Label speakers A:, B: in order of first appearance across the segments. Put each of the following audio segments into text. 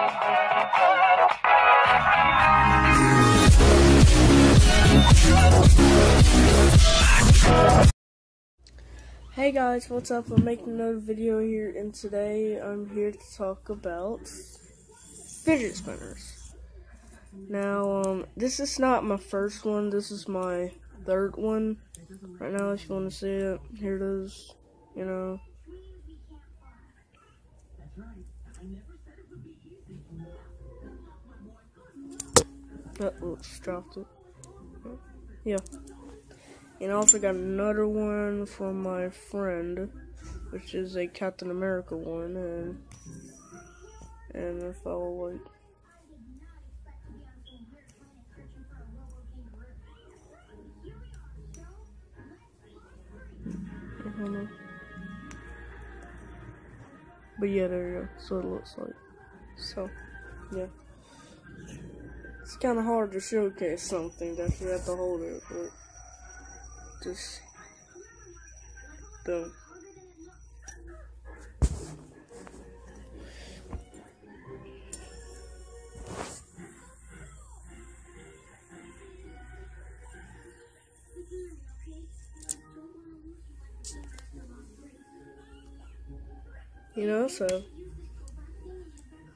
A: Hey guys, what's up? I'm making another video here, and today I'm here to talk about fidget spinners. Now, this is not my first one, this is my third one. Right now, if you want to see it, here it is, you know. Oh, just dropped it. Yeah. And I also got another one from my friend, which is a Captain America one, and I felt like but yeah, there you go. So it looks like. So, yeah. It's kind of hard to showcase something that you have to hold it, but just don't. You know, so,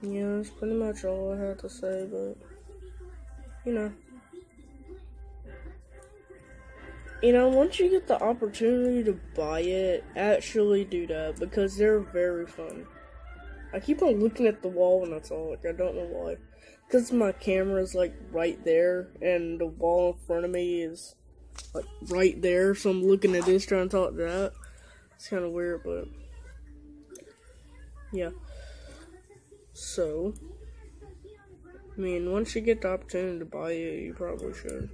A: yeah, that's pretty much all I had to say, but, you know, once you get the opportunity to buy it, actually do that, because they're very fun. I keep on looking at the wall and that's all, like, I don't know why. Because my camera's, like, right there, and the wall in front of me is, like, right there, so I'm looking at this, trying to talk to that. It's kind of weird, but, yeah. So, I mean, once you get the opportunity to buy it, you probably should.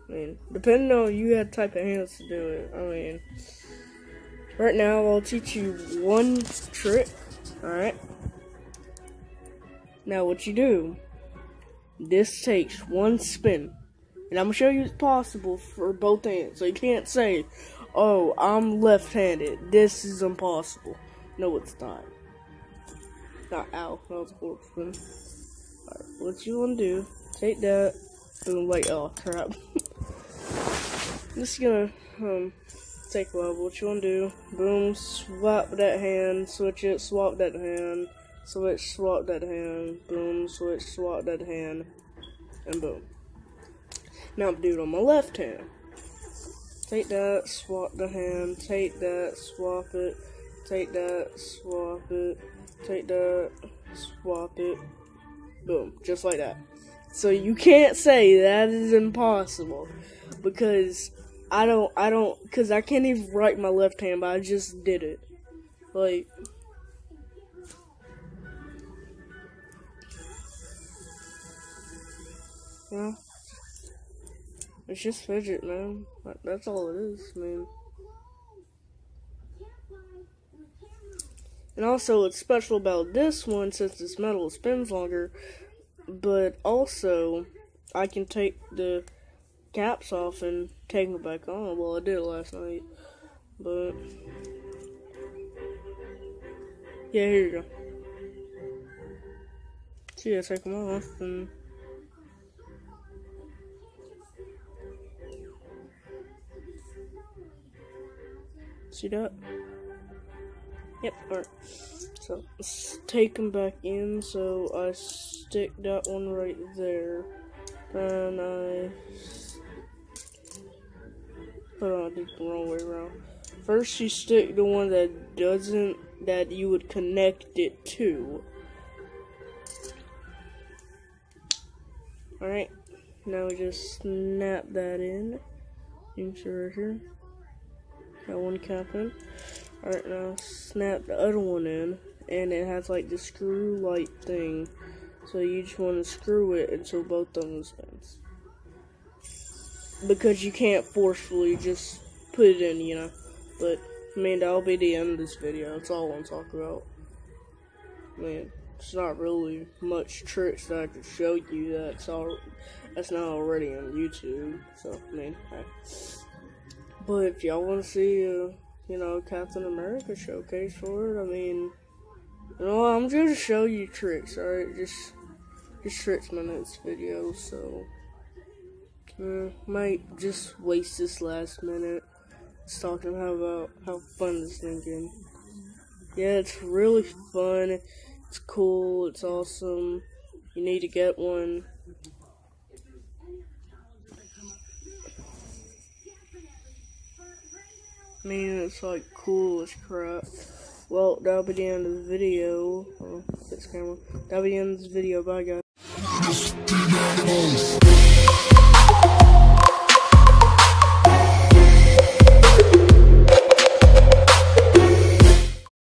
A: I mean, depending on you have type of hands to do it. I mean, right now I'll teach you one trick. Alright? Now what you do, this takes one spin. And I'm going to show you it's possible for both hands. So you can't say, oh, I'm left-handed. This is impossible. No, it's not. Ow, that was a horrible spin. Alright, what you want to do, take that, boom, like, oh, crap. Just gonna, take a while. What you want to do, boom, swap that hand, switch it, swap that hand, switch, swap that hand, boom, switch, swap that hand, and boom. Now I'm doing it on my left hand. Take that, swap the hand, take that, swap it, take that, swap it, take that, swap it, boom, just like that. So you can't say that is impossible, because because I can't even write my left hand, but I just did it. Like, yeah, it's just Fidget, man. That's all it is, man. And also, what's special about this one, since it's metal, it spins longer, but also, I can take the caps off and take them back on. Well, I did it last night, but yeah, here you go. So yeah, take them off and see that? Yep. Alright. So let's take them back in. So I stick that one right there. Then I I did the wrong way around. First you stick the one that you would connect it to. Alright, now we just snap that in. You can see right here. Got one cap in. Alright, now snap the other one in. And it has like the screw light thing. So you just want to screw it until both of them spins. Because you can't forcefully just put it in, you know. But, I mean, that'll be the end of this video. That's all I want to talk about. I mean, it's not really much tricks that I could show you that's not already on YouTube. So, I mean, hey. But if y'all want to see, you know, Captain America showcase for it, I mean, You know, I'm just to show you tricks, alright? Just tricks my next video, so might just waste this last minute just talking about how fun this thing is. Yeah, it's really fun. It's cool. It's awesome. You need to get one. I mean, it's like cool as crap. Well, that'll be the end of the video. Oh, fix camera. That'll be the end of this video. Bye, guys.